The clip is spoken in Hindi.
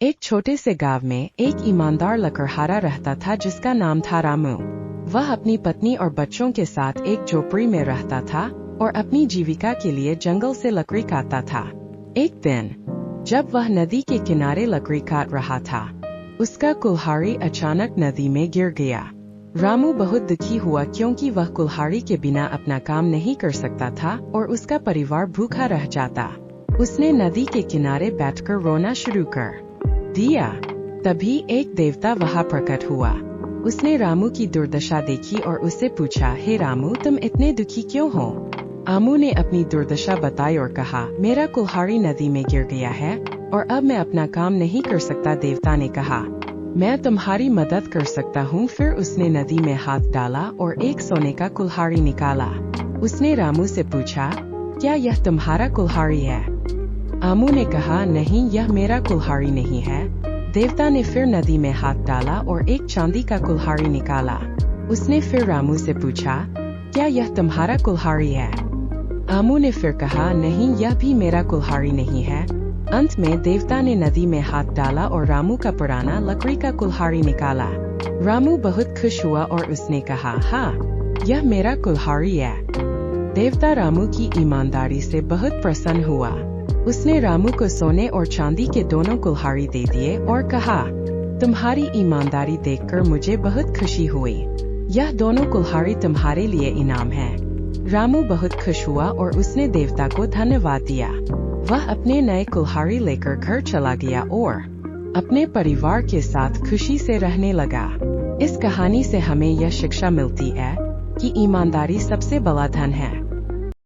एक छोटे से गांव में एक ईमानदार लकड़हारा रहता था जिसका नाम था रामू। वह अपनी पत्नी और बच्चों के साथ एक झोपड़ी में रहता था और अपनी जीविका के लिए जंगल से लकड़ी काटता था। एक दिन जब वह नदी के किनारे लकड़ी काट रहा था, उसका कुल्हाड़ी अचानक नदी में गिर गया। रामू बहुत दुखी हुआ क्योंकि वह कुल्हाड़ी के बिना अपना काम नहीं कर सकता था और उसका परिवार भूखा रह जाता। उसने नदी के किनारे बैठकर रोना शुरू कर दिया। तभी एक देवता वहां प्रकट हुआ। उसने रामू की दुर्दशा देखी और उससे पूछा, हे रामू, तुम इतने दुखी क्यों हो? रामू ने अपनी दुर्दशा बताई और कहा, मेरा कुल्हाड़ी नदी में गिर गया है और अब मैं अपना काम नहीं कर सकता। देवता ने कहा, मैं तुम्हारी मदद कर सकता हूँ। फिर उसने नदी में हाथ डाला और एक सोने का कुल्हाड़ी निकाला। उसने रामू से पूछा, क्या यह तुम्हारा कुल्हाड़ी है? रामू ने कहा, नहीं, यह मेरा कुल्हाड़ी नहीं है। देवता ने फिर नदी में हाथ डाला और एक चांदी का कुल्हाड़ी निकाला। उसने फिर रामू से पूछा, क्या यह तुम्हारा कुल्हाड़ी है? रामू ने फिर कहा, नहीं, यह भी मेरा कुल्हाड़ी नहीं है। अंत में देवता ने नदी में हाथ डाला और रामू का पुराना लकड़ी का कुल्हाड़ी निकाला। रामू बहुत खुश हुआ और उसने कहा, हाँ, यह मेरा कुल्हाड़ी है। देवता रामू की ईमानदारी से बहुत प्रसन्न हुआ। उसने रामू को सोने और चांदी के दोनों कुल्हाड़ी दे दिए और कहा, तुम्हारी ईमानदारी देखकर मुझे बहुत खुशी हुई। यह दोनों कुल्हाड़ी तुम्हारे लिए इनाम है। रामू बहुत खुश हुआ और उसने देवता को धन्यवाद दिया। वह अपने नए कुल्हाड़ी लेकर घर चला गया और अपने परिवार के साथ खुशी से रहने लगा। इस कहानी से हमें यह शिक्षा मिलती है कि ईमानदारी सबसे बड़ा धन है।